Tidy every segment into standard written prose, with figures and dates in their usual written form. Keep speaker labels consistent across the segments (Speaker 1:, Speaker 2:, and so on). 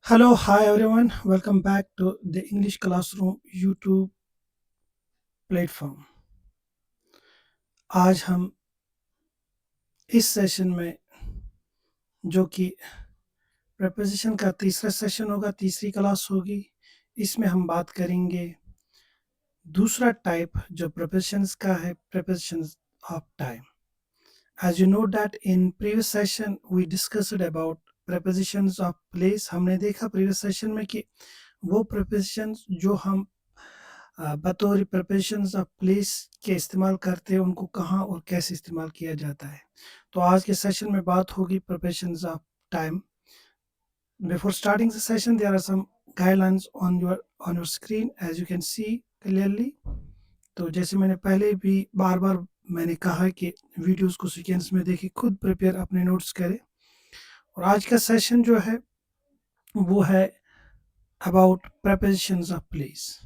Speaker 1: Hello, hi everyone. Welcome back to the English Classroom YouTube platform. आज हम इस session में जो कि प्रेपोजिशन का तीसरा सेशन होगा, तीसरी क्लास होगी, इसमें हम बात करेंगे दूसरा टाइप जो प्रेपोजिशंस का है, prepositions of time. As you know that in previous session we discussed about prepositions of place। हमने देखा previous session में कि वो prepositions जो हम बतौर prepositions of place के इस्तेमाल करते हैं उनको कहाँ और कैसे इस्तेमाल किया जाता है। तो आज के सेशन में बात होगी prepositions of time। Before starting the session there are some guidelines on your screen as you can see clearly। तो जैसे मैंने पहले भी बार बार मैंने कहा है कि वीडियोस को सीक्वेंस में देखें, खुद प्रिपेयर अपने नोट्स करें। और आज का सेशन जो है वो है about prepositions of place.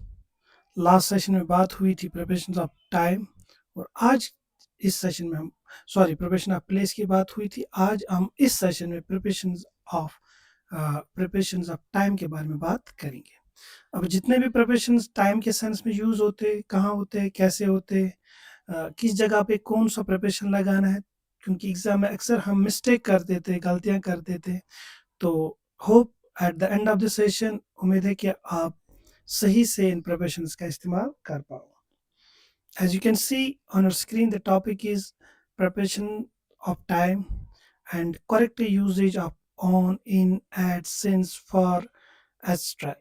Speaker 1: Last session में बात हुई थी prepositions ऑफ टाइम और आज इस सेशन में हम preposition ऑफ प्लेस की बात हुई थी। आज हम इस सेशन में prepositions ऑफ टाइम के बारे में बात करेंगे। अब जितने भी prepositions टाइम के सेंस में यूज होते, कहाँ होते, कैसे होते, किस जगह पे कौन सा preposition लगाना है, क्योंकि एग्जाम में अक्सर हम मिस्टेक कर देते, गलतियां कर देते। तो hope at the end of the session उम्मीद है कि आप सही से इन prepositions का इस्तेमाल कर पाओ। As you can see on your screen, the topic is preparation of time and correct usage of on, in, at, since, for, etc.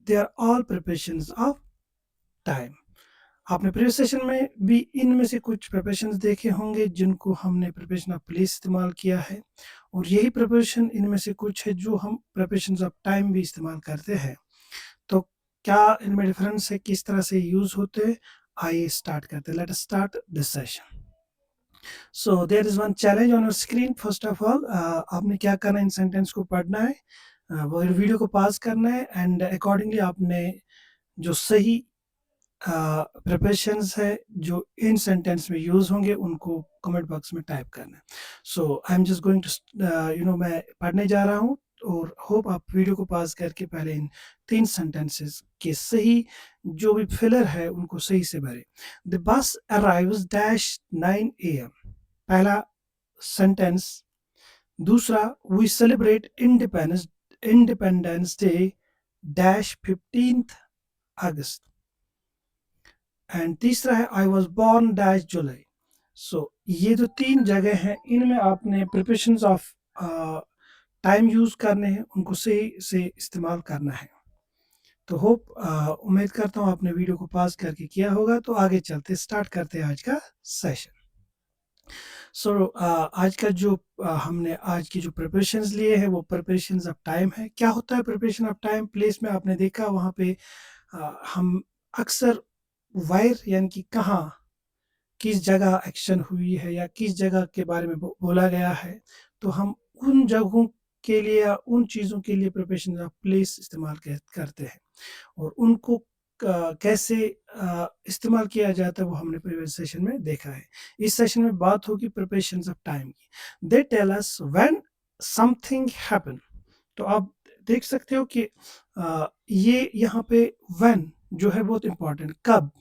Speaker 1: They are all preparations of time। आपने प्रीवियस सेशन में भी इनमें से कुछ preparations देखे होंगे जिनको हमने प्रिपरेशन ऑफ प्लेस इस्तेमाल किया है, और यही प्रिपरेशन इनमें से कुछ है जो हम प्रिपरेशंस ऑफ टाइम भी इस्तेमाल करते हैं। तो क्या इनमें डिफरेंस है, किस तरह से यूज होते हैं, आइए स्टार्ट करते हैं। Let us start this session. So there is one challenge on your screen. First of all आपने क्या करना है, इन सेंटेंस को पढ़ना है, वो वीडियो को पॉज करना है एंड अकॉर्डिंगली आपने जो सही प्रिपरेशंस है जो इन सेंटेंस में यूज होंगे उनको कमेंट बॉक्स में टाइप करना है। So I am just going to मैं पढ़ने जा रहा हूँ और होप आप वीडियो को पॉज करके पहले इन 3 सेंटेंसेस के सही जो भी फिलर है उनको सही से भरे। The bus arrives dash 9 AM, पहला सेंटेंस। दूसरा, we celebrate independence day dash 15th August. And तीसरा है I was born dash July. So ये जो 3 जगह हैं इनमें आपने प्रिपरेशंस ऑफ टाइम यूज करने हैं, उनको सही से इस्तेमाल करना है। तो होप उम्मीद करता हूँ आपने वीडियो को पॉज करके किया होगा। तो आगे चलते स्टार्ट करते हैं आज का सेशन। सो आज का जो हमने आज की जो प्रिपरेशंस लिए हैं वो प्रिपरेशंस ऑफ टाइम है। क्या होता है प्रिपरेशन ऑफ टाइम? प्लेस में आपने देखा वहाँ पे हम अक्सर वायर यानी कि कहाँ, किस जगह एक्शन हुई है या किस जगह के बारे में बोला गया है, तो हम उन जगहों के लिए या उन चीज़ों के लिए प्रिपरेशन ऑफ प्लेस इस्तेमाल करते हैं, और उनको कैसे इस्तेमाल किया जाता है वो हमने प्रीवियस सेशन में देखा है। इस सेशन में बात होगी प्रिपरेशन ऑफ टाइम की। They tell us when something happen. तो आप देख सकते हो कि ये यहाँ पे व्हेन जो है बहुत इंपॉर्टेंट, कब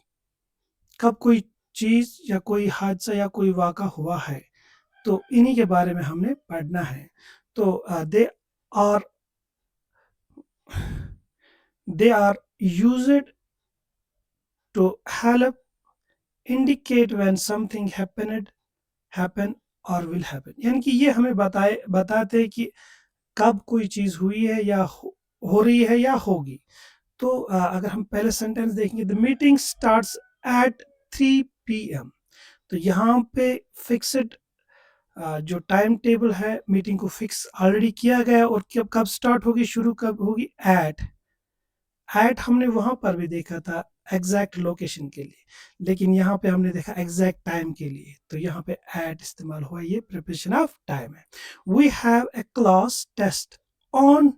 Speaker 1: कब कोई चीज़ या कोई हादसा या कोई वाक़ा हुआ है, तो इन्हीं के बारे में हमने पढ़ना है। तो are they are used to help indicate when something happen और विल हैपन, यानी कि ये हमें बताते हैं कि कब कोई चीज़ हुई है या हो रही है या होगी। तो अगर हम पहले सेंटेंस देखेंगे, the meeting starts at 3 PM। तो यहाँ पे फिक्स्ड जो टाइम टेबल है मीटिंग को फिक्स ऑलरेडी किया गया, और कब कब स्टार्ट होगी, शुरू कब होगी, एट हमने वहां पर भी देखा था एग्जैक्ट लोकेशन के लिए, लेकिन यहाँ पे हमने देखा एग्जैक्ट टाइम के लिए, तो यहाँ पे एट इस्तेमाल हुआ, ये प्रिपरेशन ऑफ टाइम है। We have a class test on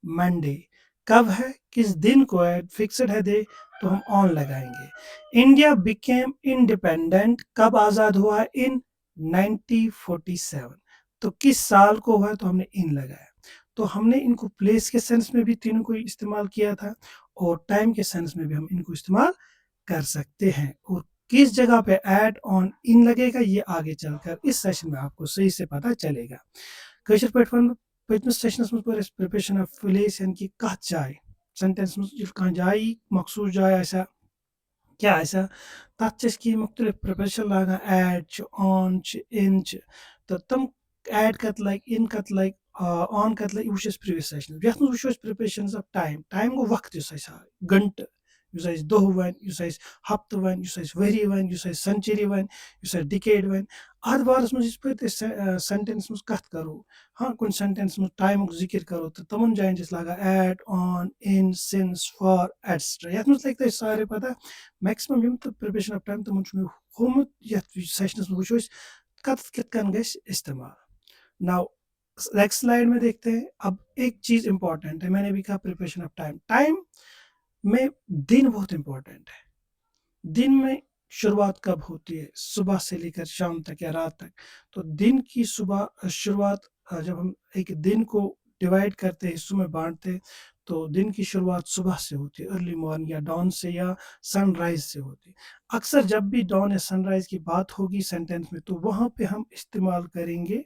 Speaker 1: Monday, कब है, किस दिन को है, फिक्स्ड है दे, तो हम ऑन लगाएंगे। इंडिया बिकेम इंडिपेंडेंट, कब आज़ाद हुआ है, इन 1947। तो किस साल को हुआ, तो हमने इन लगाया। तो हमने इनको प्लेस के सेंस में भी तीनों को इस्तेमाल किया था और टाइम के सेंस में भी हम इनको इस्तेमाल कर सकते हैं। और किस जगह पे एट ऑन इन लगेगा ये आगे चलकर इस सेशन में आपको सही से पता चलेगा। कशर पे पतमिस सेशनस में पर प्रिपरेशन ऑफ प्लेस यानी कि कत जाए सेंटेंस में कह जाए मखसूस जाए ऐसा क्या ऐसा तथ की मुख्तलिफ प्रिपरेशन लागान एड ऑन इन तो तम एड कत लग इन कत लग ऑन कत लग वो प्रीवियस सेशन ये वो प्रिपरेशन ऑफ टाइम टाइम गो वक्त गंट दह वन हफ्त वन वरी वन सेंचुरी वन डिकेड वन अत बारस मज सेंटेंस मज कत करो हाँ कुछ सेंटेंस मज टाइम जिक्र करो तो तमन जायन लगा at on in since for etcetera ये लगे तुम सारे पता मैक्सिमम यम तो प्रिपरेशन ऑफ टाइम तमन मे होमुत सेशनस में वो कत कित गस इस्तेमाल। नाउ नेक्स्ट स्लाइड में देखते हैं। अब एक चीज इंपॉर्टेंट है, मैंने भी कहा प्रिपरेशन ऑफ टाइम टाइम में दिन बहुत इंपॉर्टेंट है। दिन में शुरुआत कब होती है? सुबह से लेकर शाम तक या रात तक। तो दिन की सुबह शुरुआत जब हम एक दिन को डिवाइड करते हैं, हिस्सों में बांटते हैं, तो दिन की शुरुआत सुबह से होती है, अर्ली मॉर्निंग या डॉन से या सनराइज से होती है। अक्सर जब भी डॉन या सनराइज की बात होगी सेंटेंस में, तो वहां पे हम इस्तेमाल करेंगे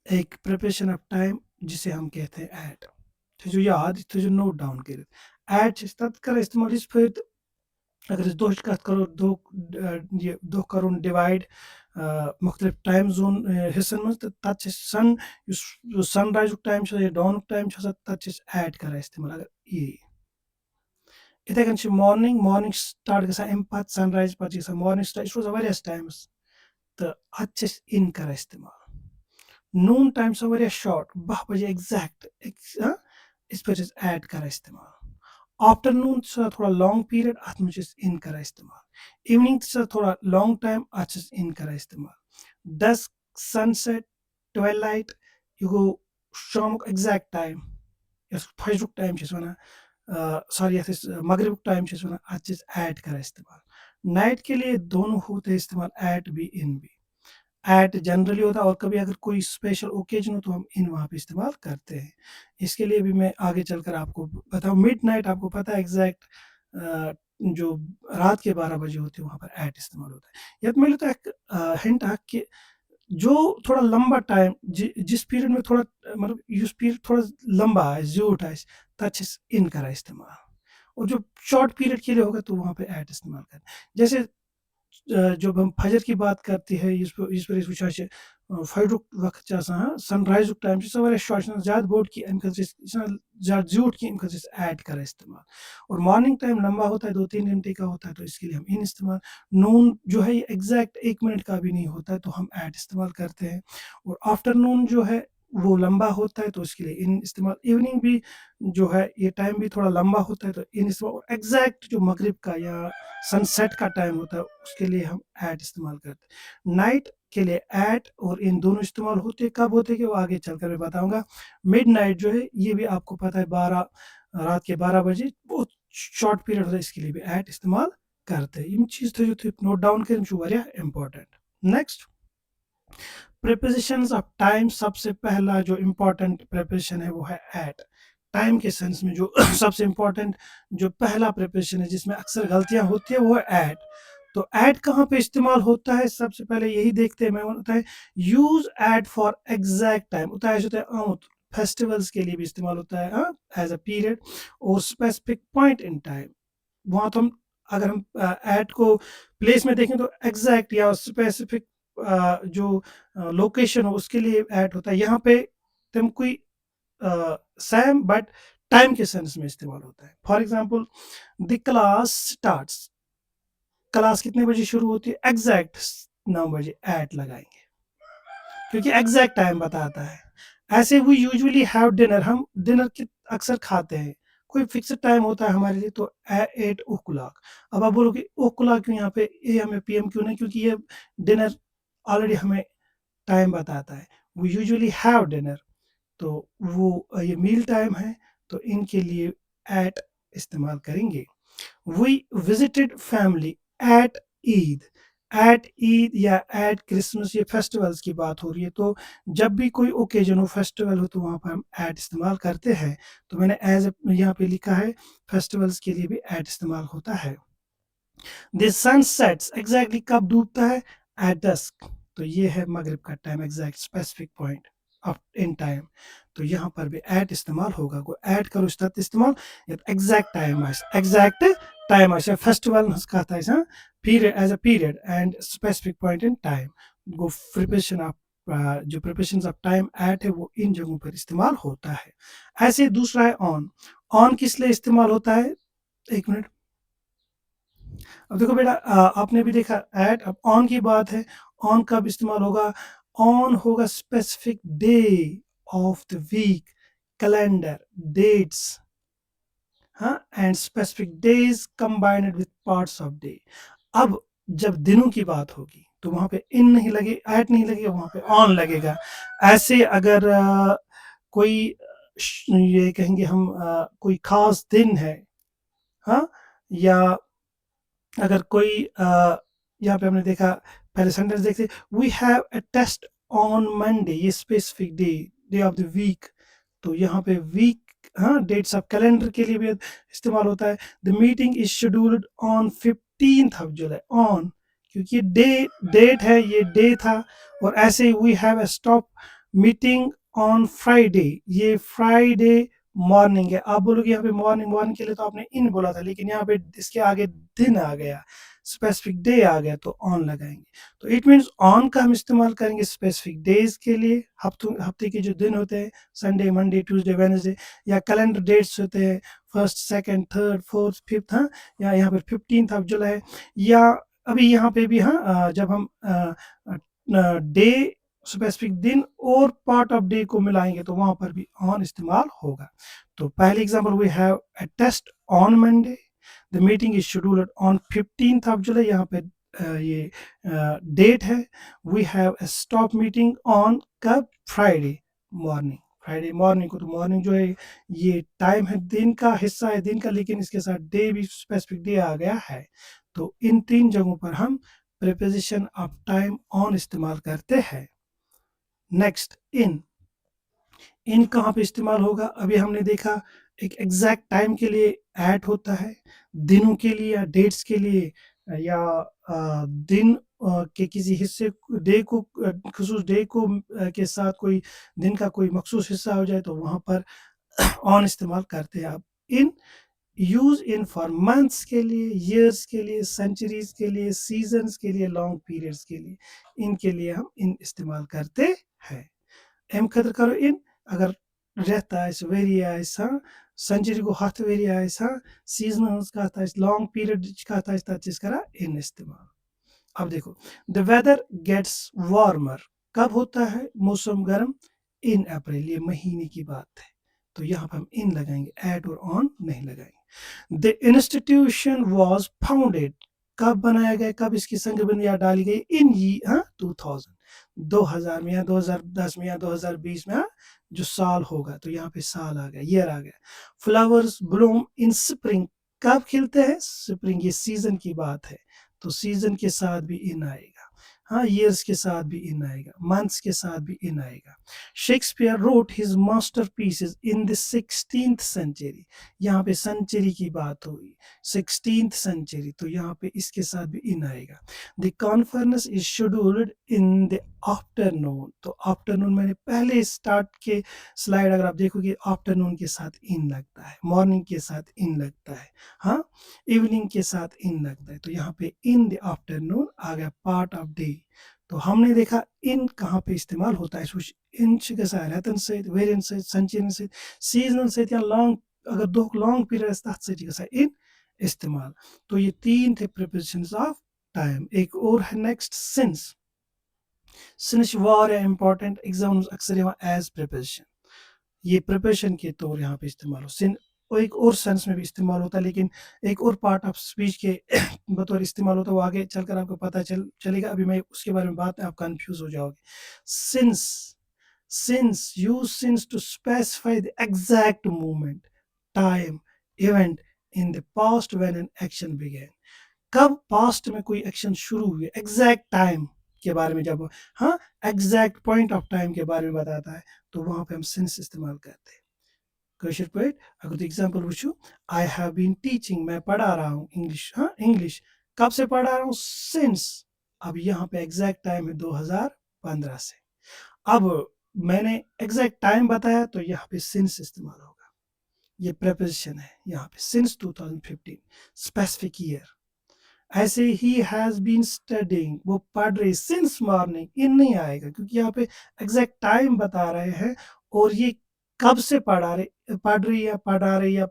Speaker 1: एक प्रिपरेशन ऑफ टाइम जिसे हम कहते हैं एट। तो जो याद तो जो नोट डाउन कर एट तत् कर इस्तेमाल इस पे अगर दोह कत करो दोह करो डिवाइड मुख्तलिफ टाइम जोन हिस्सन मज तत सन सनराइज टाइम या डॉन टाइम तत एड कर इस्तेमाल अगर ये इथे कन मॉर्निंग मॉर्निंग स्टार्ट गसान अम पत सनराइज पे मॉर्निंग स्टार्ट यह रोजान वारियास टाइमस तो अत इन कर इस्तेमाल। नून टाइम शॉर्ट 10 बजे एग्जैक्ट इस पे ऐड कर इस्तेमाल। आफ्टरनून थोड़ा लॉन्ग पीरियड अत में इन कर इस्तेमाल। इवनिंग थोड़ा लॉन्ग टाइम अत इन कर इस्तेमाल। डस्क सनसेट ट्वेलाइट यह गो शाम एग्जैक्ट टाइम फजरुक टाइम वन सॉरी मगरिब टाइम वन अत ऐड कर इस्तेमाल। नाइट के लिए दोनों होते इस्तेमाल एट भी इन भी। एट जनरली होता है और कभी अगर कोई स्पेशल ओकेजन हो तो हम इन वहाँ पे इस्तेमाल करते हैं। इसके लिए भी मैं आगे चलकर आपको बताऊँ। मिड नाइट आपको पता है एग्जैक्ट जो रात के 12 बजे होते हैं वहाँ पर एट इस्तेमाल होता है। या मिले तो एक हिंट है कि जो थोड़ा लंबा टाइम जिस पीरियड में थोड़ा मतलब उस पीरियड थोड़ा लंबा है ज्यूट है तथ इन करा इस्तेमाल। और जो शॉर्ट पीरियड के लिए होगा तो वहाँ पे एट इस्तेमाल करें। जैसे जब हम फजर की बात करते हैं इस पर वो फजरुक वक्त सनराइज टाइम शॉर्ट ज़्यादा बोट की ज़्यादा ज्यूट की ऐड कर इस्तेमाल। और मॉर्निंग टाइम लंबा होता है 2-3 घंटे का होता है तो इसके लिए हम इन इस्तेमाल। नून जो है एग्जैक्ट 1 मिनट का भी नहीं होता है तो हम ऐड इस्तेमाल करते हैं। और आफ्टरनून जो है वो लंबा होता है तो इसके लिए इन इस्तेमाल। इवनिंग भी जो है ये टाइम भी थोड़ा लंबा होता है तो इन इस्तेमाल। एग्जैक्ट जो मगरिब का या सनसेट का टाइम होता है उसके लिए हम ऐड इस्तेमाल करते हैं। नाइट के लिए ऐड और इन दोनों इस्तेमाल होते हैं। कब होते हैं कि वो आगे चलकर मैं बताऊंगा। मिड नाइट जो है ये भी आपको पता है 12 रात के 12 बजे बहुत शॉर्ट पीरियड होता है, इसके लिए भी ऐड इस्तेमाल करते हैं। ये चीज़ तो नोट डाउन करें important. Next prepositions of time. सबसे पहला जो इम्पोर्टेंट प्रिपोजिशन है वो है एट। टाइम के सेंस में जो सबसे इम्पोर्टेंट जो पहला प्रिपोजिशन है जिसमें अक्सर गलतियां होती है वो है एट। तो एट कहाँ पे इस्तेमाल होता है सबसे पहले यही देखते हैं। मैं होता है use at for exact time होता है आमुत फेस्टिवल्स के लिए भी इस्तेमाल होता है एज अ पीरियड और स्पेसिफिक पॉइंट इन टाइम। वहाँ तो हम अगर हम एट को प्लेस में देखें तो एग्जैक्ट या स्पेसिफिक जो लोकेशन हो उसके लिए ऐड होता है। यहाँ पे तुम कोई सेम बट टाइम के सेंस में इस्तेमाल होता है। For example the class starts. Class कितने बजे शुरू होती है? एग्जैक्ट 9 बजे ऐड लगाएंगे क्योंकि एग्जैक्ट टाइम बताता है। ऐसे वी यूजुअली हैव डिनर। हम डिनर अक्सर खाते हैं, कोई फिक्स्ड टाइम होता है हमारे लिए तो 8 ओ क्लॉक। अब आप बोलोगे ओ क्लॉक क्यों यहाँ पे ए हमें पीएम क्यों नहीं? क्योंकि ये डिनर ऑलरेडी हमें टाइम बताता है। वी यूजुअली हैव डिनर तो वो ये मील टाइम है तो इनके लिए एट इस्तेमाल करेंगे। We visited family at Eid. At Eid या एट क्रिसमस, ये फेस्टिवल्स की बात हो रही है। तो जब भी कोई ओकेजन हो, फेस्टिवल हो, तो वहाँ पर हम एट इस्तेमाल करते हैं। तो मैंने एज यहाँ पे लिखा है, फेस्टिवल्स के लिए भी एट इस्तेमाल होता है। दिस सन सेट्स, एग्जैक्टली कब डूबता है, एट डस्क। तो ये है मगरिब का time, exact specific point of in time. तो यहाँ पर भी एट इस्तेमाल होगा, गो एट करो तत इस्तेमाल exact time exact time festival कहता है period as a period and specific point in time. Go preparation of जो प्रिपरेशन ऑफ टाइम एट है वो इन जगहों पर इस्तेमाल होता है। ऐसे दूसरा है ऑन। ऑन किस लिए इस्तेमाल होता है, एक मिनट। अब देखो बेटा, आपने भी देखा एट, अब ऑन की बात है। ऑन कब इस्तेमाल होगा, ऑन होगा specific day of the week, calendar dates, हाँ, and specific days combined with parts of day. अब जब दिनों की बात होगी तो वहां पे इन नहीं लगे, एट नहीं लगेगा, वहां पे ऑन लगेगा। ऐसे अगर कोई ये कहेंगे हम कोई खास दिन है, हाँ, या अगर कोई यहाँ पे हमने देखा, पहले सेंटेंस देखते, we have a test on Monday, ये specific day, day of the week. तो यहाँ पे वीक, हाँ, डेट्स ऑफ कैलेंडर के लिए भी इस्तेमाल होता है। The meeting is scheduled on 15th of July, on, क्योंकि डे डेट है, ये डे था। और ऐसे we have a stop meeting on Friday, ये फ्राइडे मॉर्निंग है। आप बोलोगे यहाँ पे मॉर्निंग, मॉर्निंग के लिए तो आपने इन बोला था, लेकिन यहाँ पे इसके आगे दिन आ गया, स्पेसिफिक डे आ गया, तो ऑन लगाएंगे। तो इट मीन्स ऑन का हम इस्तेमाल करेंगे स्पेसिफिक डेज के लिए, हफ्ते के जो दिन होते हैं, संडे मंडे ट्यूसडे वेडनेसडे, या कैलेंडर डेट्स होते हैं, first second third fourth fifth, हाँ, या यहाँ पर 15th ऑफ जुलाई, या अभी यहाँ पे भी, हाँ, जब हम डे स्पेसिफिक दिन और पार्ट ऑफ डे को मिलाएंगे तो वहां पर भी ऑन इस्तेमाल होगा। तो पहले example, we have a test on Monday, the meeting is scheduled on 15th of July, यहाँ पे ये डेट है। We have a stop meeting on कब, फ्राइडे मॉर्निंग, फ्राइडे मॉर्निंग को, तो मॉर्निंग जो है ये टाइम है, दिन का हिस्सा है दिन का, लेकिन इसके साथ डे भी स्पेसिफिक डे आ गया है। तो इन तीन जगहों पर हम प्रीपोजिशन ऑफ टाइम ऑन इस्तेमाल करते हैं। नेक्स्ट, इन कहाँ पे इस्तेमाल होगा, अभी हमने देखा एक एग्जैक्ट टाइम के लिए ऐट होता है, दिनों के लिए या डेट्स के लिए, या दिन के किसी हिस्से डे को, खसूस डे को के साथ कोई दिन का कोई मखसूस हिस्सा हो जाए तो वहां पर ऑन इस्तेमाल करते हैं। अब in use in for months के लिए, ईयर्स के लिए, सेंचुरीज के लिए, सीजन्स के लिए, लॉन्ग पीरियड्स के लिए, इनके लिए हम इन इस्तेमाल करते हैं। एम खतर करो इन, अगर रेत आइस वेरी आइस, हाँ, सेंचुरी को हथ वेरी आइस, हाँ, सीजन कथ आइस, लॉन्ग पीरियड कथ आइस, तत करा इन इस्तेमाल। अब देखो, द वेदर गेट्स वार्मर, कब होता है मौसम गर्म, इन अप्रैल, ये महीने की बात है। तो यहाँ पर हम इन लगाएंगे, एट और ऑन नहीं लगाएंगे। द इंस्टीट्यूशन वॉज फाउंडेड, कब बनाया गया, कब इसकी संगबंदियां डाली गई, इन ये 2000, 2000 में या 2010 में या 2020 में, जो साल होगा, तो यहाँ पे साल आ गया, ईयर आ गया। फ्लावर्स ब्लूम इन स्प्रिंग, कब खिलते हैं, स्प्रिंग, ये सीजन की बात है, तो सीजन के साथ भी इन आएगा, हाँ, ईयर्स के साथ भी इन आएगा, मंथ्स के साथ भी इन आएगा। Shakespeare wrote his masterpieces in the 16th century, यहाँ पे सेंचुरी की बात हुई, 16th सेंचुरी, तो यहाँ पे इसके साथ भी इन आएगा। The conference is scheduled in the afternoon, तो आफ्टरनून मैंने पहले स्टार्ट के स्लाइड अगर आप देखोगे, आफ्टरनून के साथ इन लगता है, मॉर्निंग के साथ इन लगता है, हाँ, इवनिंग के साथ इन लगता है, तो यहाँ पे इन द आफ्टरनून आ गया, पार्ट ऑफ डे। तो हमने देखा इन कहाँ पे इस्तेमाल होता है, इन रेतन सहित, वेरियन सहित, संचयन सहित, सीजनल सहित, या लॉन्ग, अगर दो लॉन्ग पीरियड तथ सहित इन इस्तेमाल। तो ये तीन थे प्रीपोजिशंस ऑफ टाइम। एक और है नेक्स्ट, सिंस। सिंस वारिया इंपॉर्टेंट, एग्जाम अक्सर एज प्रीपोजिशन, ये प्रिपरेशन के तौर यहाँ पे इस्तेमाल हो, सिन और एक और सेंस में भी इस्तेमाल होता है, लेकिन एक और पार्ट ऑफ स्पीच के बतौर इस्तेमाल होता है, वो आगे चलकर आपको पता चलेगा, अभी मैं उसके बारे में बात आप कंफ्यूज हो जाओगे। Since, since use since to specify the exact moment, time, event in the past when an action began. कब पास्ट में कोई एक्शन शुरू हुई, एग्जैक्ट टाइम के बारे में जब हाँ एग्जैक्ट पॉइंट ऑफ टाइम के बारे में बताता है तो वहां पे हम सिंस इस्तेमाल करते हैं। कशिर पे अगर एग्जांपल वुचो, आई हैव बीन टीचिंग, मैं पढ़ा रहा हूँ इंग्लिश, हाँ इंग्लिश कब से पढ़ा रहा हूँ, सिंस। अब यहाँ पे एग्जैक्ट टाइम है 2015 से। अब मैंने एग्जैक्ट टाइम बताया तो यहाँ पे सिंस इस्तेमाल होगा। ये प्रेपोजिशन है यहाँ पे, सिंस 2015 स्पेसिफिक ईयर। ऐसे ही हैज बीन स्टडिंग, वो पढ़ रही सिंस मॉर्निंग, इन नहीं आएगा क्योंकि यहाँ पे एग्जैक्ट टाइम बता रहे हैं और ये कब से पढ़ रही है, पढ़ा रही या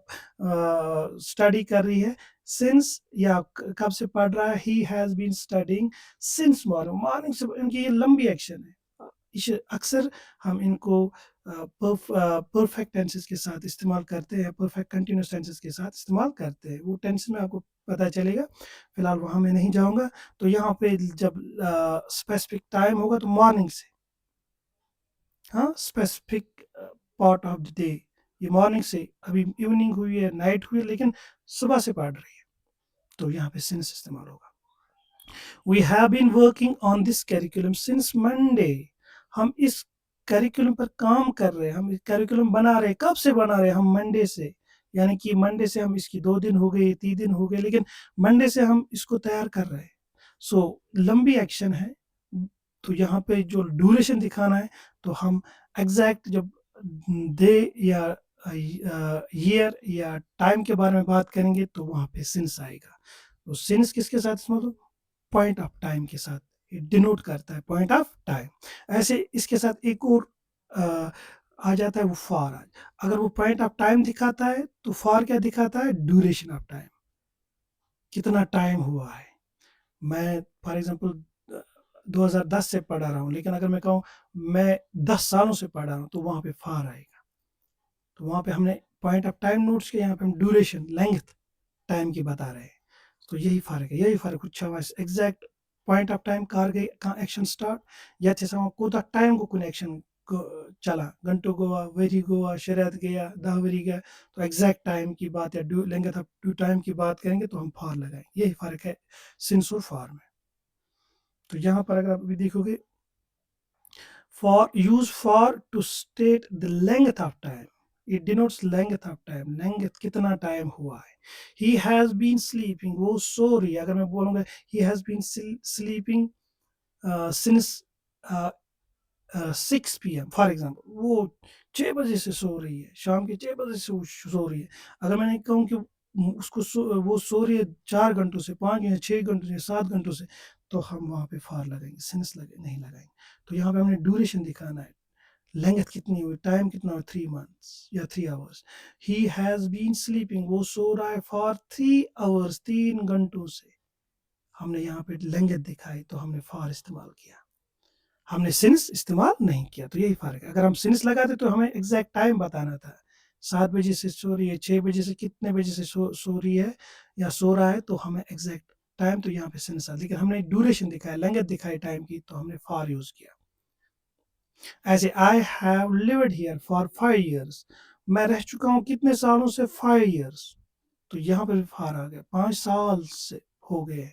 Speaker 1: स्टडी कर रही है, सिंस या कब से पढ़ रहा है, he has been studying since morning, morning से। इनकी ये लंबी एक्शन है, अक्सर हम इनको परफेक्ट टेंसेस के साथ इस्तेमाल करते हैं, परफेक्ट कंटिन्यूस टेंसेस के साथ इस्तेमाल करते हैं। वो टेंस में आपको पता चलेगा, फिलहाल वहाँ मैं नहीं जाऊँगा। तो यहाँ पे जब स्पेसिफिक टाइम होगा तो मॉर्निंग से, हाँ specific part of the day, ये मॉर्निंग से, अभी इवनिंग हुई है, नाइट हुई है, लेकिन सुबह से पढ़ रही है तो यहाँ पे सिंस इस्तेमाल होगा। We have been working on this curriculum since Monday. हम इस करिकुलम पर काम कर रहे हैं, हम करिकुलम बना रहे हैं, कब से बना रहे हैं, हम मंडे से। यानी कि मंडे से हम इसकी 2 दिन हो गए, 3 दिन हो गए, लेकिन मंडे से हम इसको तैयार कर रहे हैं। सो लंबी एक्शन है, तो यहाँ पे जो ड्यूरेशन दिखाना है तो हम एग्जैक्ट जब डे या ईयर या टाइम के बारे में बात करेंगे तो वहाँ पे सिंस आएगा। तो सिंस किसके साथ इसमें, पॉइंट ऑफ टाइम के साथ, ये डिनोट करता है पॉइंट ऑफ टाइम। ऐसे इसके साथ एक और आ जाता है वो फॉर। आज अगर वो पॉइंट ऑफ टाइम दिखाता है तो फॉर क्या दिखाता है, ड्यूरेशन ऑफ टाइम, कितना टाइम हुआ है। मैं फॉर एग्जांपल 2010 से पढ़ा रहा हूँ, लेकिन अगर मैं कहूँ मैं 10 सालों से पढ़ा रहा हूँ तो वहाँ पे फॉर आएगा। तो वहाँ पे हमने पॉइंट ऑफ टाइम नोट्स किया, यहाँ पे हम ड्यूरेशन लेंथ टाइम की बता रहे हैं। तो यही फ़र्क है, यही फ़र्क exact point of time car गई का एक्शन स्टार्ट या कोता टाइम को कुन एक्शन चला, घंटों गोवा, वेरी गोवा, शरात गया, दावरी गया, तो एग्जैक्ट टाइम की बात या लेंगे था टू टाइम की बात करेंगे तो हम फॉर लगाएंगे। यही फ़र्क है सिंस और फॉर में। तो यहाँ पर अगर आप भी देखोगे, for use for to state the length of time, it denotes length of time, length कितना टाइम हुआ है। he has been sleeping, वो सो रही है। अगर मैं बोलूँगा he has been sleeping since 6 PM for example, वो 6 बजे से सो रही है, शाम के 6 बजे से वो सो रही है। अगर मैंने कहूँ कि उसको वो सो रही है 4 घंटों से, 5 या 6 घंटों से, 7 घंटों से, तो हम वहाँ पे फार लगाएंगे, सिंस नहीं लगाएंगे। तो यहाँ पे हमने ड्यूरेशन दिखाना है, लेंथ कितनी हुई, टाइम कितना हुआ, 3 मंथ्स या 3 hours. He has been sleeping, वो सो रहा है फॉर 3 आवर्स, 3 घंटों से। हमने यहाँ पे लेंथ दिखाई तो हमने फॉर इस्तेमाल किया, हमने सिंस इस्तेमाल नहीं किया। तो यही फर्क है। अगर हम सिंस लगाते तो हमें एग्जैक्ट टाइम बताना था, 7 बजे से सो रही है, 6 बजे से कितने बजे से सो रही है या सो रहा है, तो हमें एग्जैक्ट टाइम तो यहाँ पे सिंस आ, लेकिन हमने ड्यूरेशन दिखाया, लेंथ दिखाई टाइम की, तो हमने फॉर यूज किया। ऐसे I have lived here for 5 years, मैं रह चुका हूँ कितने सालों से, 5 years, तो यहाँ पर भी फॉर आ गया, 5 साल से हो गए।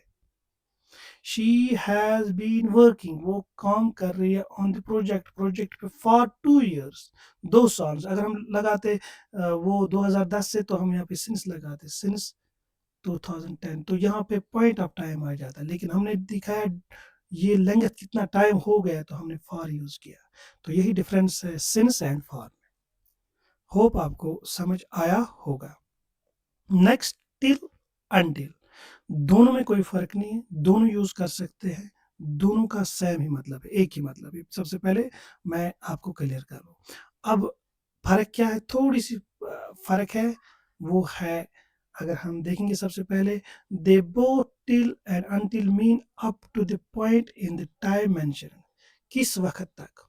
Speaker 1: शी हैज बीन वर्किंग, वो काम कर रही है ऑन द प्रोजेक्ट पे फॉर 2 years, 2 साल। अगर हम लगाते वो 2010 से, तो हम यहाँ पे सिंस लगाते, सिंस 2010, तो यहाँ पे पॉइंट ऑफ टाइम आ जाता। लेकिन हमने दिखाया ये लेंथ कितना टाइम हो गया, तो हमने फॉर यूज किया। तो यही डिफरेंस है सिंस एंड फॉर में। होप आपको समझ आया होगा। नेक्स्ट, टिल, अनटिल, दोनों में कोई फर्क नहीं है, दोनों यूज कर सकते हैं, दोनों का सेम ही मतलब है, एक ही मतलब है। सबसे पहले मैं आपको क्लियर कर लूँ। अब फर्क क्या है, थोड़ी सी फर्क है, वो है अगर हम देखेंगे सबसे पहले, they both till and until mean up to the point in the time mention, किस वक्त तक,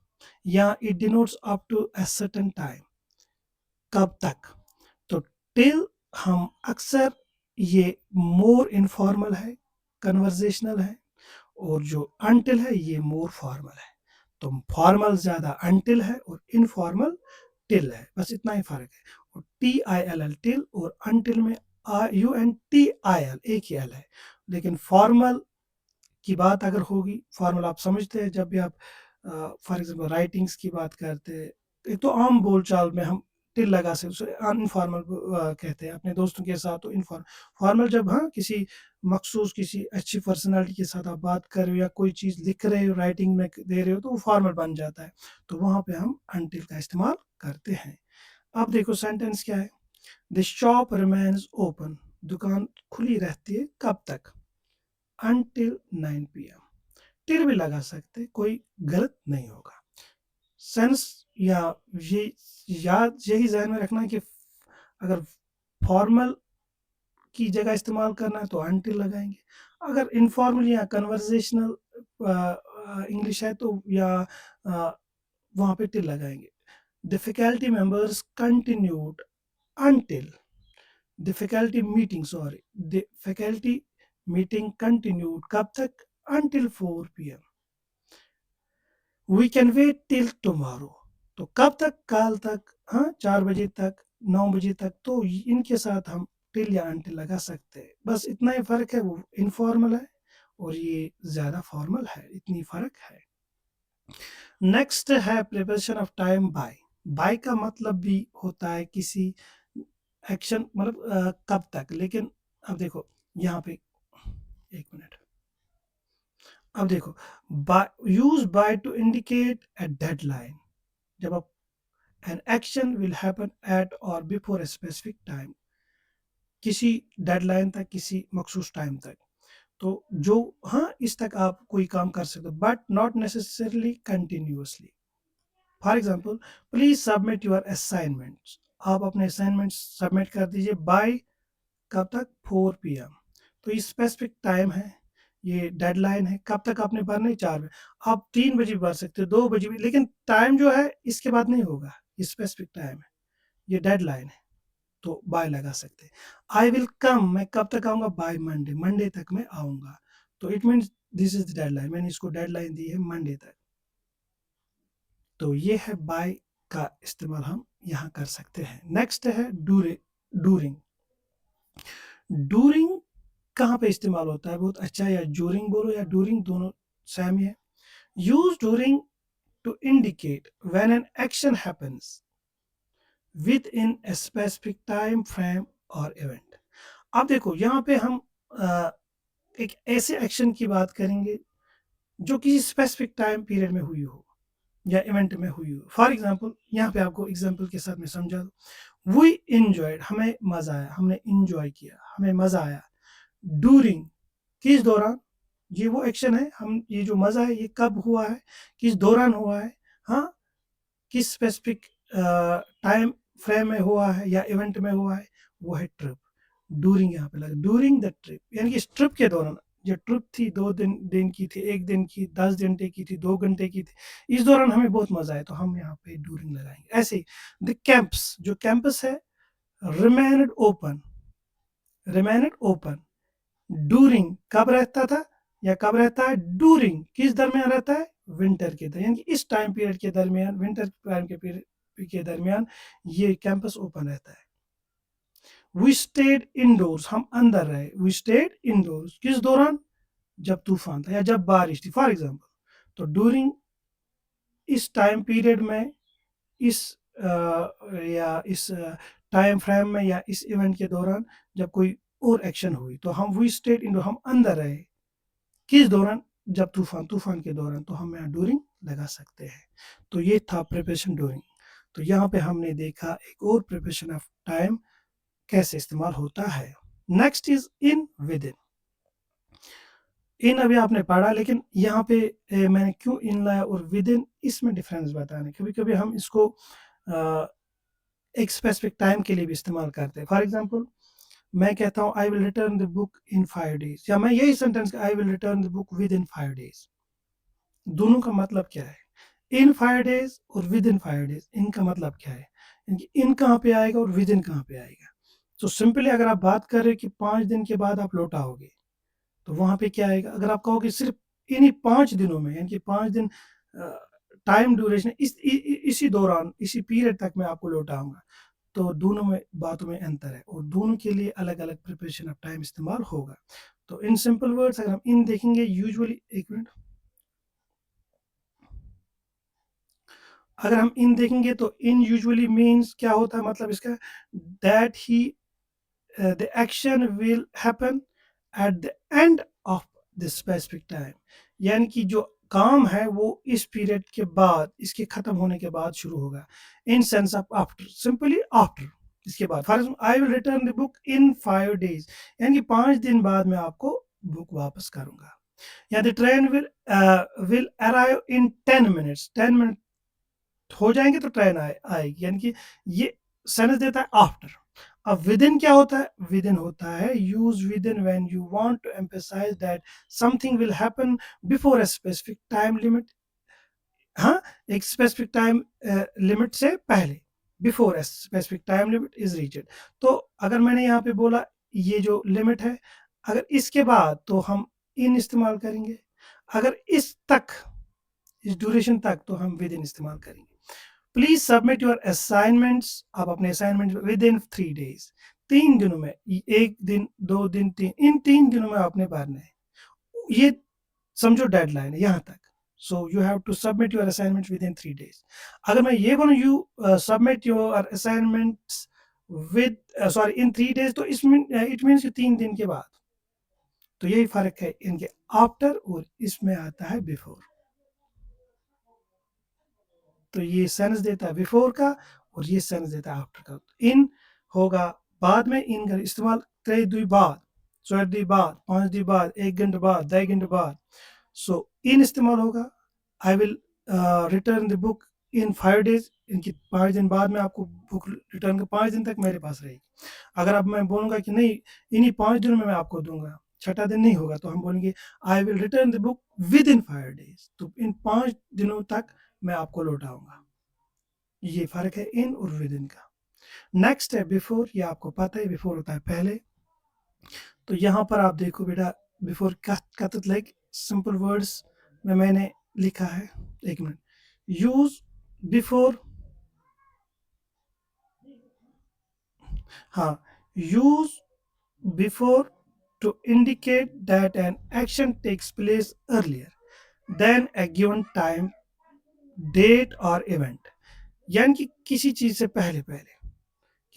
Speaker 1: या it denotes up to a certain time, कब तक। तो टिल हम अक्सर ये मोर इनफॉर्मल है, कन्वर्जेशनल है, और जो अनटिल है ये मोर फॉर्मल है। तो फॉर्मल ज्यादा अनटिल है और इनफॉर्मल टिल है, बस इतना ही फर्क है। और TILL टिल और अनटिल में UNTIL एक ही एल है। लेकिन फॉर्मल की बात अगर होगी, फॉर्मल आप समझते हैं जब भी आप फॉर एग्जांपल राइटिंग्स की बात करते हैं, एक तो आम बोलचाल में हम टिल लगा सकते, उसे इनफॉर्मल कहते हैं, अपने दोस्तों के साथ तो इनफॉर्मल। फॉर्मल जब हाँ किसी मखसूस किसी अच्छी पर्सनालिटी के साथ आप बात कर रहे हो या कोई चीज़ लिख रहे हो, राइटिंग में दे रहे हो, तो वो फॉर्मल बन जाता है, तो वहाँ पे हम अनटिल का इस्तेमाल करते हैं। अब देखो सेंटेंस क्या है, द शॉप रिमेन्स ओपन, दुकान खुली रहती है कब तक, अनटिल 9 PM। टिल भी लगा सकते, कोई गलत नहीं होगा। सेंस या ये याद यही ज़हन में रखना कि अगर फॉर्मल की जगह इस्तेमाल करना है तो अनटिल लगाएंगे, अगर इनफॉर्मल या कन्वर्जेशनल इंग्लिश है तो या वहाँ पे टिल लगाएंगे। The faculty members continued until, the faculty meeting sorry the faculty meeting continued कब तक, until 4 PM। We can wait till tomorrow, तो कब तक, कल तक, हाँ 4 बजे तक, 9 बजे तक, तो इनके साथ हम टिल या अनटिल लगा सकते हैं। बस इतना ही फ़र्क है, वो इनफॉर्मल है और ये ज़्यादा फॉर्मल है, इतनी फ़र्क है। नेक्स्ट है preparation of time by. By का मतलब भी होता है किसी एक्शन, मतलब कब तक, लेकिन अब देखो यहाँ पे एक मिनट, अब देखो by use by two indicate a deadline, जब आप an action will happen at or before a specific time, किसी डेडलाइन तक, किसी मखसूस टाइम तक, तो जो हाँ इस तक आप कोई काम कर सकते हो, but not necessarily continuously. For example, please submit your assignments, आप अपने असाइनमेंट्स सबमिट कर दीजिए बाय कब तक, 4 PM। तो ये स्पेसिफिक टाइम है, ये डेडलाइन है, कब तक आपने भरना है, 4 बजे। आप 3 बजे भर सकते हो, 2 बजे भी, लेकिन टाइम जो है इसके बाद नहीं होगा, ये स्पेसिफिक टाइम है, ये डेडलाइन है, तो बाय लगा सकते हैं। आई विल कम, मैं कब तक आऊँगा, बाय मंडे, मंडे तक मैं आऊँगा, तो it means this is the deadline, मैंने इसको डेडलाइन दी है मंडे तक। तो ये है बाय का इस्तेमाल हम यहाँ कर सकते हैं। नेक्स्ट है डूरिंग। डूरिंग कहाँ पे इस्तेमाल होता है, बहुत अच्छा, या ड्यूरिंग बोलो या डूरिंग, दोनों सेम ही है। Use during to indicate when an action happens within a specific time frame और इवेंट। अब देखो यहाँ पे हम एक ऐसे एक्शन की बात करेंगे जो किसी स्पेसिफिक टाइम पीरियड में हुई हो या इवेंट में हुई हो। फॉर एग्जांपल, यहाँ पे आपको एग्जांपल के साथ मैं समझा दूँ, वी इंजॉयड, हमें मज़ा आया, हमने इंजॉय किया, हमें मज़ा आया। डूरिंग, किस दौरान, ये वो एक्शन है, हम ये जो मज़ा है ये कब हुआ है, किस दौरान हुआ है, हाँ किस स्पेसिफिक टाइम फ्रेम में हुआ है या इवेंट में हुआ है, वो है ट्रिप। डूरिंग यहाँ पे लगा, डूरिंग द ट्रिप, यानी कि इस ट्रिप के दौरान, जो ट्रिप थी 2 दिन की थी, 1 दिन की, 10 घंटे की थी, 2 घंटे की थी, इस दौरान हमें बहुत मजा आया, तो हम यहाँ पे डूरिंग लगाएंगे। ऐसे ही द कैंप्स, जो कैंपस है, remained open, remained open during, कब रहता था या कब रहता है, डूरिंग किस दरमियान रहता है, विंटर के दरमियान, यानी कि इस टाइम पीरियड के दरमियान, विंटर टाइम के पीरियड के दरमियान ये कैंपस ओपन रहता है। वी स्टेड इंडोर्स, हम अंदर रहे, वी स्टेड इंडोर्स किस दौरान, जब तूफान था या जब बारिश थी, फॉर एग्जाम्पल। तो डूरिंग इस टाइम पीरियड में, इस या इस टाइम फ्रेम में या इस इवेंट के दौरान जब कोई और एक्शन हुई, तो हम वी स्टेड इंडोर, हम अंदर रहे, किस दौरान, जब तूफान के दौरान, तो हम यहाँ डूरिंग लगा सकते हैं। तो ये था प्रिपरेशन डूरिंग। तो यहाँ पे हमने देखा एक और प्रिपरेशन ऑफ टाइम कैसे इस्तेमाल होता है। Next is in with in. In अभी आपने पढ़ा, लेकिन यहाँ पे मैंने क्यों इन लाया और विद इन, इसमें डिफरेंस बताने, कभी कभी हम इसको एक स्पेसिफिक टाइम के लिए भी इस्तेमाल करते हैं। फॉर एग्जाम्पल, मैं कहता हूँ I will return the book in 5 days, या मैं यही sentence I will return the book with in 5 days, दोनों का मतलब क्या है, इन 5 days और विद इन 5 days, इनका मतलब क्या है, इन कहाँ पे आएगा और विद इन कहाँ पे आएगा। तो सिंपली अगर आप बात करें कि 5 दिन के बाद आप लौट आओगे, तो वहां पे क्या आएगा, अगर आप कहोगे सिर्फ इन्हीं 5 दिनों में, यानी कि 5 दिन टाइम ड्यूरेशन, इसी दौरान, इसी पीरियड तक मैं आपको लौटाऊंगा, तो दोनों में बातों में अंतर है और दोनों के लिए अलग अलग प्रिपरेशन ऑफ टाइम इस्तेमाल होगा। तो इन सिंपल वर्ड्स अगर हम इन देखेंगे यूजुअली, एक मिनट, अगर हम इन देखेंगे तो इन यूजुअली मीन्स क्या होता है, मतलब इसका that he the action will happen at the end of the specific time, यानी कि जो काम है वो इस पीरियड के बाद, इसके खत्म होने के बाद शुरू होगा। In sense of after, simply after, इसके बाद। For example I will return the book in 5 days, यानी कि 5 दिन बाद मैं आपको बुक वापस करूंगा। या the train will arrive in 10 minutes, 10 minute हो जाएंगे तो ट्रेन आएगी, यानी कि ये सेंस देता है आफ्टर। अब विद इन क्या होता है, विद इन होता है use within when you want to emphasize that something will happen before a specific time limit. हाँ, एक स्पेसिफिक टाइम लिमिट से पहले, before a specific time limit is reached. तो अगर मैंने यहाँ पे बोला ये जो लिमिट है, अगर इसके बाद तो हम इन इस्तेमाल करेंगे, अगर इस तक, इस ड्यूरेशन तक, तो हम विद इन इस्तेमाल करेंगे। प्लीज सबमिट योर असाइनमेंट्स, आप अपने असाइनमेंट विद इन 3 days, 3 दिनों में, 1 दिन 2 दिन 3, इन 3 दिनों में आपने भरना है, ये समझो डेडलाइन है यहाँ तक। So you have to submit your assignment within 3 days। अगर मैं ये बोलूँ you submit your assignments with sorry in 3 days, तो इसमें इट मीन्स 3 दिन के बाद। तो यही फर्क है इनके आफ्टर और इसमें आता है बिफोर। तो ये सेंस देता है बिफोर का और ये सेंस देता है आफ्टर का। इन होगा बाद में, इन का इस्तेमाल 3 दिन बाद, 4 दिन बाद, 5 दिन बाद, 1 घंटे बाद, 2 घंटे बाद। सो इन इस्तेमाल होगा, I will return the book in 5 days, इनकी 5 दिन बाद में आपको बुक रिटर्न कर 5 दिन तक मेरे पास रहेगी। अगर अब मैं बोलूँगा कि नहीं इन्हीं 5 दिनों में मैं आपको दूंगा, छठा दिन नहीं होगा, तो हम बोलेंगे I will return the book with in 5 days, तो इन 5 दिनों तक मैं आपको लौटाऊंगा। ये फर्क है इन और विद इन का। नेक्स्ट है बिफोर, ये आपको पता है बिफोर होता है पहले। तो यहाँ पर आप देखो बेटा, बिफोर कथत लाइक सिंपल वर्ड्स में मैंने लिखा है, एक मिनट, यूज बिफोर, हाँ, use before to indicate that an action takes place earlier than a given time, date or event, यानी कि किसी चीज से पहले पहले,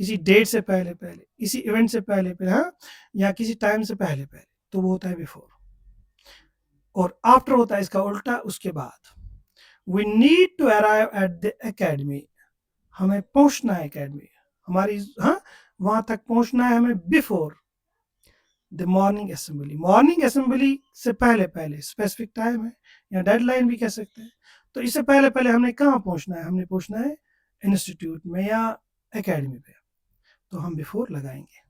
Speaker 1: किसी डेट से पहले पहले, किसी इवेंट से पहले पहले, हाँ, या किसी टाइम से पहले पहले, तो वो होता है बिफोर। और आफ्टर होता है इसका उल्टा, उसके बाद। We need to arrive at the academy, हमें पहुंचना है एकेडमी, हमारी, हाँ, वहां तक पहुंचना है हमें before the morning assembly, morning assembly से पहले पहले, स्पेसिफिक टाइम है या डेडलाइन भी कह सकते हैं। तो इससे पहले पहले हमने कहाँ पहुंचना है, हमने पहुंचना है इंस्टीट्यूट में या एकेडमी पे, तो हम बिफोर लगाएंगे।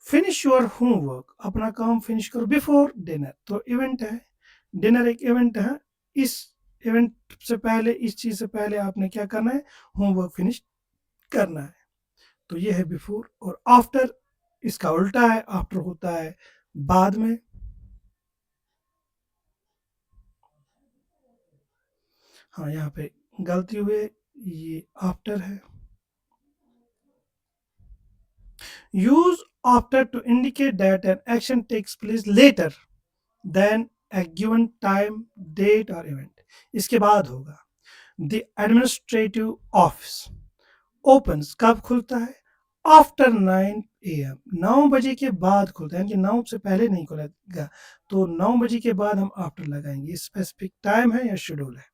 Speaker 1: फिनिश योर होमवर्क, अपना काम फिनिश करो बिफोर डिनर, तो इवेंट है, डिनर एक इवेंट है, इस इवेंट से पहले, इस चीज से पहले आपने क्या करना है, होमवर्क फिनिश करना है। तो ये है बिफोर। और आफ्टर इसका उल्टा है, आफ्टर होता है बाद में। हाँ, यहाँ पे गलती हुई, ये आफ्टर है। Use after to indicate that an action takes place later than a given time, date और इवेंट, इसके बाद होगा। द एडमिनिस्ट्रेटिव ऑफिस ओपन्स, कब खुलता है, आफ्टर 9 AM, 9 बजे के बाद खुलता है, यानी कि 9 से पहले नहीं खुलेगा, तो 9 बजे के बाद हम आफ्टर लगाएंगे, स्पेसिफिक टाइम है या शेड्यूल है।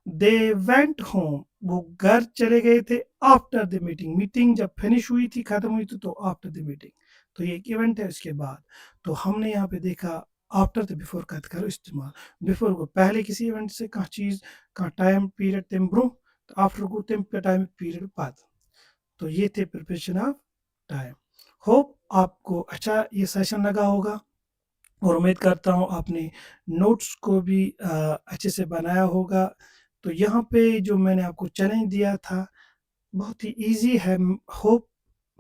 Speaker 1: दे वेंट होम, वो घर चले गए थे, आफ्टर द मीटिंग, मीटिंग जब फिनिश हुई थी, खत्म हुई थी, तो आफ्टर द मीटिंग, तो ये एक इवेंट है उसके बाद। तो हमने यहाँ पे देखा आफ्टर द बिफोर का करो इस्तेमाल, बिफोर को पहले किसी इवेंट से कहाँ चीज कहाँ टाइम पीरियड तम ब्रो, तो आफ्टर को तम टाइम पीरियड बाद। तो ये थे प्रिपरेशन ऑफ टाइम। होप आपको अच्छा ये सेशन लगा होगा और उम्मीद करता हूँ आपने नोट्स को भी अच्छे से बनाया होगा। तो यहाँ पे जो मैंने आपको चैलेंज दिया था बहुत ही इजी है, होप,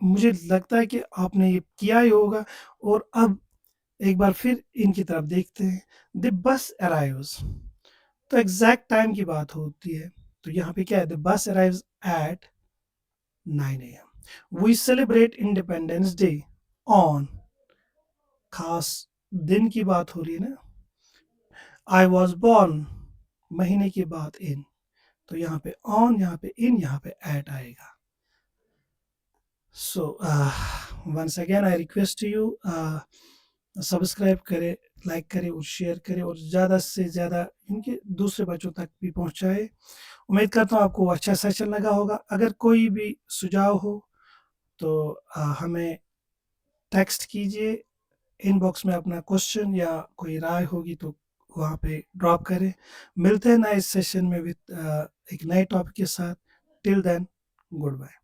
Speaker 1: मुझे लगता है कि आपने ये किया ही होगा। और अब एक बार फिर इनकी तरफ देखते हैं। द बस अराइव्स, तो एग्जैक्ट टाइम की बात होती है, तो यहाँ पे क्या है, the bus arrives at 9 AM, we celebrate independence Day on, खास दिन की बात हो रही है ना। आई वॉज बॉर्न महीने के बाद इन, तो यहाँ पे ऑन, यहाँ पे इन, यहाँ पे एट आएगा। So once again I request you, subscribe करें, लाइक करें और शेयर करें, और ज़्यादा से ज़्यादा इनके दूसरे बच्चों तक भी पहुँचाए। उम्मीद करता हूँ आपको अच्छा सेशन लगा होगा। अगर कोई भी सुझाव हो तो हमें टेक्स्ट कीजिए, इनबॉक्स में अपना क्वेश्चन या कोई राय होगी तो वहाँ पे ड्रॉप करें। मिलते हैं नए सेशन में विद एक नए टॉपिक के साथ। Till then, good bye.